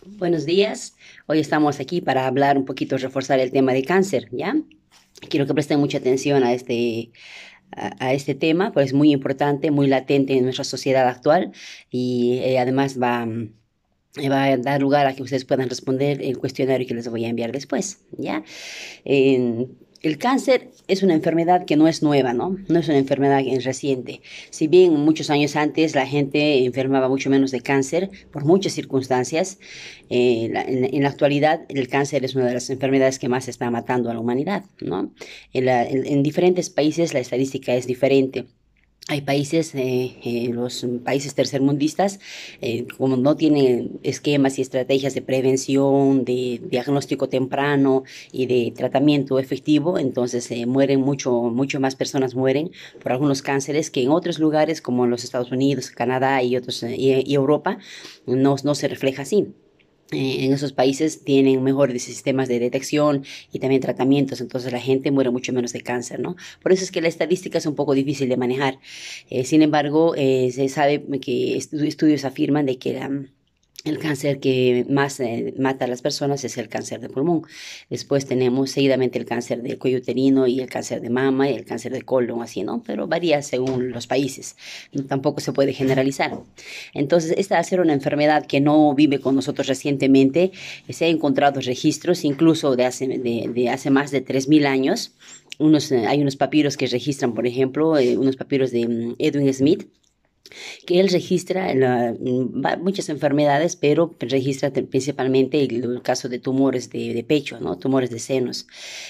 Buenos días. Hoy estamos aquí para hablar un poquito, reforzar el tema de cáncer, ¿ya? Quiero que presten mucha atención a este tema, pues es muy importante, muy latente en nuestra sociedad actual y además va a dar lugar a que ustedes puedan responder el cuestionario que les voy a enviar después, ¿ya? El cáncer es una enfermedad que no es nueva, ¿no? No es una enfermedad reciente. Si bien muchos años antes la gente enfermaba mucho menos de cáncer por muchas circunstancias, en la actualidad el cáncer es una de las enfermedades que más está matando a la humanidad, ¿no? En diferentes países la estadística es diferente. Hay países, los países tercermundistas, como no tienen esquemas y estrategias de prevención, de diagnóstico temprano y de tratamiento efectivo, entonces mucho más personas mueren por algunos cánceres que en otros lugares como los Estados Unidos, Canadá y otros, y Europa, no se refleja así. En esos países tienen mejores sistemas de detección y también tratamientos, entonces la gente muere mucho menos de cáncer, ¿no? Por eso es que la estadística es un poco difícil de manejar. Sin embargo, se sabe que estudios afirman de que el cáncer que más mata a las personas es el cáncer de pulmón. Después tenemos seguidamente el cáncer del cuello uterino y el cáncer de mama y el cáncer de colon, así, ¿no? Pero varía según los países. Tampoco se puede generalizar. Entonces, esta va a ser una enfermedad que no vive con nosotros recientemente. Se han encontrado registros incluso de hace más de 3.000 años. Hay unos papiros que registran, por ejemplo, unos papiros de Edwin Smith, que él registra muchas enfermedades, pero registra principalmente el caso de tumores de pecho, ¿no? Tumores de senos,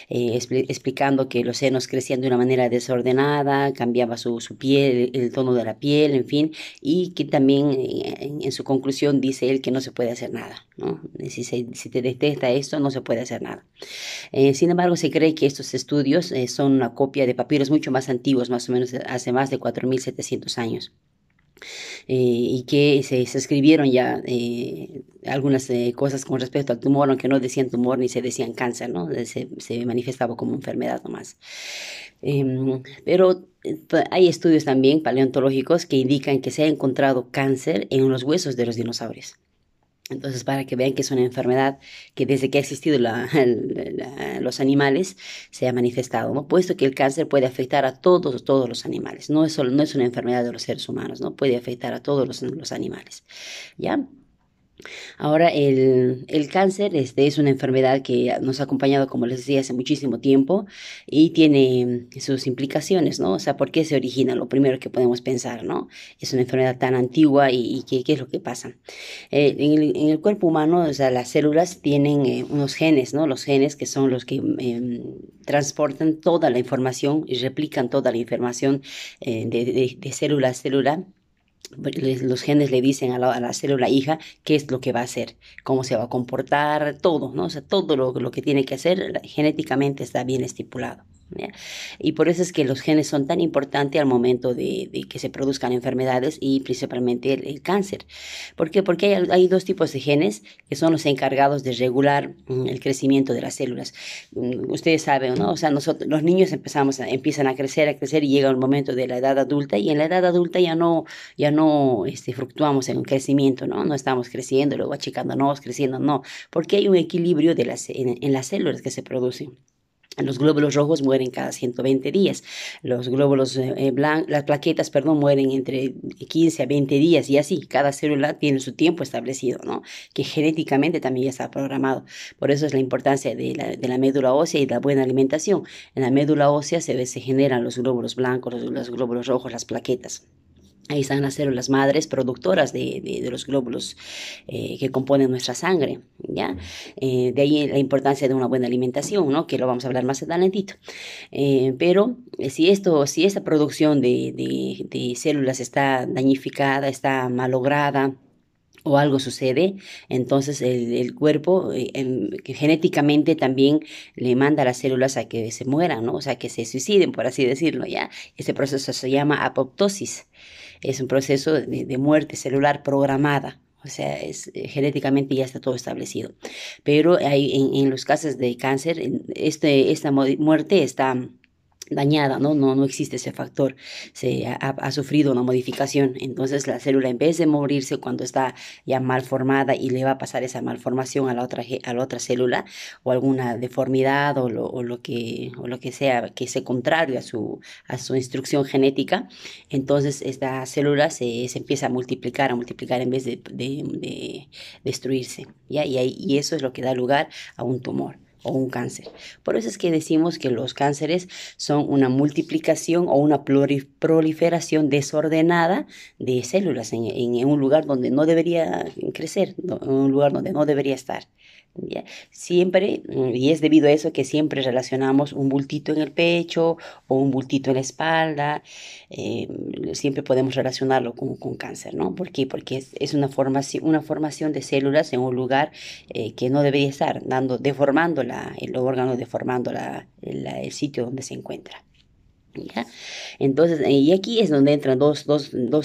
explicando que los senos crecían de una manera desordenada, cambiaba su piel, el tono de la piel, en fin, y que también en su conclusión dice él que no se puede hacer nada, ¿no? Si te detecta esto, no se puede hacer nada. Sin embargo, se cree que estos estudios son una copia de papiros mucho más antiguos, más o menos hace más de 4.700 años, y que se escribieron ya algunas cosas con respecto al tumor, aunque no decían tumor ni se decían cáncer, ¿no? Se manifestaba como enfermedad nomás. Pero hay estudios también paleontológicos que indican que se ha encontrado cáncer en los huesos de los dinosaurios. Entonces, para que vean que es una enfermedad que desde que ha existido los animales se ha manifestado, ¿no? Puesto que el cáncer puede afectar a todos los animales, no es una enfermedad de los seres humanos, ¿no? Puede afectar a todos los animales, ¿ya? Ahora, el cáncer es una enfermedad que nos ha acompañado, como les decía, hace muchísimo tiempo y tiene sus implicaciones, ¿no? O sea, ¿por qué se origina? Lo primero que podemos pensar, ¿no? Es una enfermedad tan antigua y ¿qué es lo que pasa? En el cuerpo humano, o sea, las células tienen unos genes, ¿no? Los genes que son los que transportan toda la información y replican toda la información de célula a célula. Los genes le dicen a la célula hija qué es lo que va a hacer, cómo se va a comportar, todo, ¿no? O sea, todo lo que tiene que hacer genéticamente está bien estipulado, ¿ya? Y por eso es que los genes son tan importantes al momento de que se produzcan enfermedades y principalmente el cáncer. ¿Por qué? Porque hay dos tipos de genes que son los encargados de regular el crecimiento de las células. Ustedes saben, ¿no? O sea, nosotros, los niños empiezan a crecer y llega el momento de la edad adulta y en la edad adulta ya no fluctuamos en un crecimiento, ¿no? No estamos creciendo, luego achicándonos, creciendo, no, porque hay un equilibrio en las células que se producen. Los glóbulos rojos mueren cada 120 días. Los glóbulos blancos, las plaquetas, perdón, mueren entre 15 a 20 días y así. Cada célula tiene su tiempo establecido, ¿no? Que genéticamente también ya está programado. Por eso es la importancia de la médula ósea y de la buena alimentación. En la médula ósea se generan los glóbulos blancos, los glóbulos rojos, las plaquetas. Ahí están las células madres productoras de los glóbulos que componen nuestra sangre, ¿ya? De ahí la importancia de una buena alimentación, ¿no? Que lo vamos a hablar más adelantito. Pero si esta producción de células está dañificada, está malograda, o algo sucede, entonces el cuerpo que genéticamente también le manda a las células a que se mueran, ¿no? O sea, que se suiciden, por así decirlo, ¿ya? Ese proceso se llama apoptosis. Es un proceso de muerte celular programada. O sea, genéticamente ya está todo establecido. Pero en los casos de cáncer, esta muerte está dañada, ¿no? No existe ese factor, ha sufrido una modificación, entonces la célula en vez de morirse cuando está ya mal formada y le va a pasar esa malformación a la otra célula o alguna deformidad o lo que sea que sea contrario a su instrucción genética, entonces esta célula se empieza a multiplicar en vez de destruirse, ¿ya? Y eso es lo que da lugar a un tumor o un cáncer. Por eso es que decimos que los cánceres son una multiplicación o una proliferación desordenada de células en un lugar donde no debería crecer, en un lugar donde no debería estar. ¿Ya? Siempre, y es debido a eso que siempre relacionamos un bultito en el pecho o un bultito en la espalda, eh, siempre podemos relacionarlo con cáncer, ¿no? ¿Por qué? Porque es una formación de células en un lugar que no debería estar, deformando el órgano, deformando el sitio donde se encuentra. ¿Ya? Entonces, y aquí es donde entran dos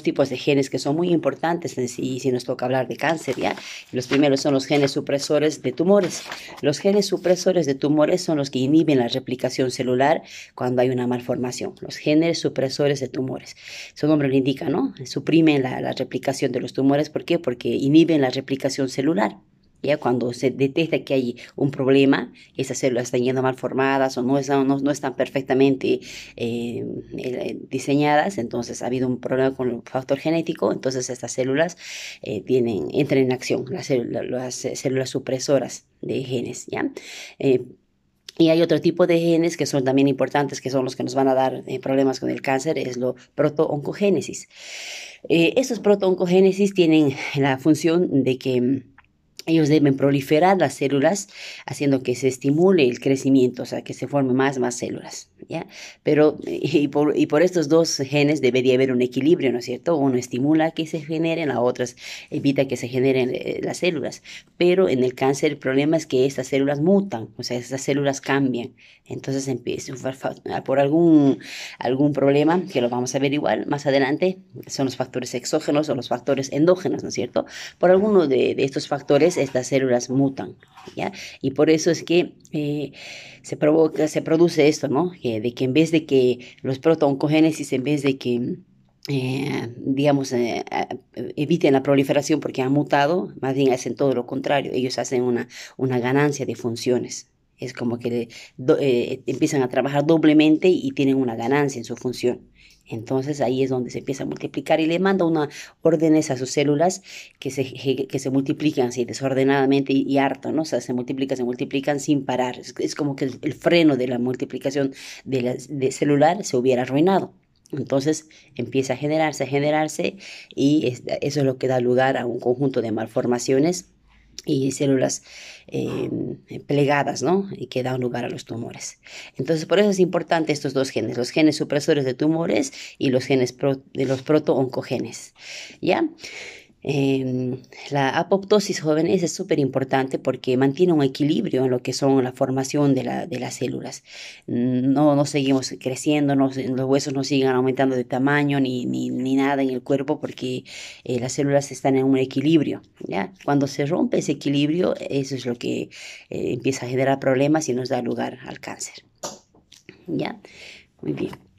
tipos de genes que son muy importantes si nos toca hablar de cáncer, ¿ya? Los primeros son los genes supresores de tumores. Los genes supresores de tumores son los que inhiben la replicación celular cuando hay una malformación. Los genes supresores de tumores. Su nombre lo indica, ¿no? Suprimen la replicación de los tumores. ¿Por qué? Porque inhiben la replicación celular. Ya cuando se detecta que hay un problema, esas células están yendo mal formadas o no están perfectamente diseñadas, entonces ha habido un problema con el factor genético, entonces estas células entran en acción, las células supresoras de genes, ¿ya? Y hay otro tipo de genes que son también importantes, que son los que nos van a dar problemas con el cáncer, es lo proto-oncogénesis. Estos proto-oncogénesis tienen la función de que ellos deben proliferar las células, haciendo que se estimule el crecimiento, o sea, que se formen más células, ¿ya? Pero, y por estos dos genes debería haber un equilibrio, ¿no es cierto? Uno estimula que se generen, la otra evita que se generen las células. Pero en el cáncer el problema es que estas células mutan, o sea, estas células cambian. Entonces empieza por algún problema, que lo vamos a ver igual más adelante, son los factores exógenos o los factores endógenos, ¿no es cierto? Por alguno de estos factores, estas células mutan, ¿ya? Y por eso es que se produce esto, ¿no? De que en vez de que los proto-oncogénesis, en vez de que digamos, eviten la proliferación porque han mutado, más bien hacen todo lo contrario, ellos hacen una ganancia de funciones. Es como que empiezan a trabajar doblemente y tienen una ganancia en su función. Entonces ahí es donde se empieza a multiplicar y le manda órdenes a sus células que se multiplican así desordenadamente y harto, ¿no? O sea, se multiplican sin parar. Es como que el freno de la multiplicación de celular se hubiera arruinado. Entonces empieza a generarse y eso es lo que da lugar a un conjunto de malformaciones y células plegadas, ¿no? Y que dan lugar a los tumores. Entonces, por eso es importante estos dos genes, los genes supresores de tumores y los genes de los proto-oncogenes, ¿ya? La apoptosis, jóvenes, es súper importante porque mantiene un equilibrio en lo que son la formación de las células. No seguimos creciendo, los huesos no siguen aumentando de tamaño ni nada en el cuerpo porque las células están en un equilibrio, ¿ya? Cuando se rompe ese equilibrio, eso es lo que empieza a generar problemas y nos da lugar al cáncer, ¿ya? Muy bien.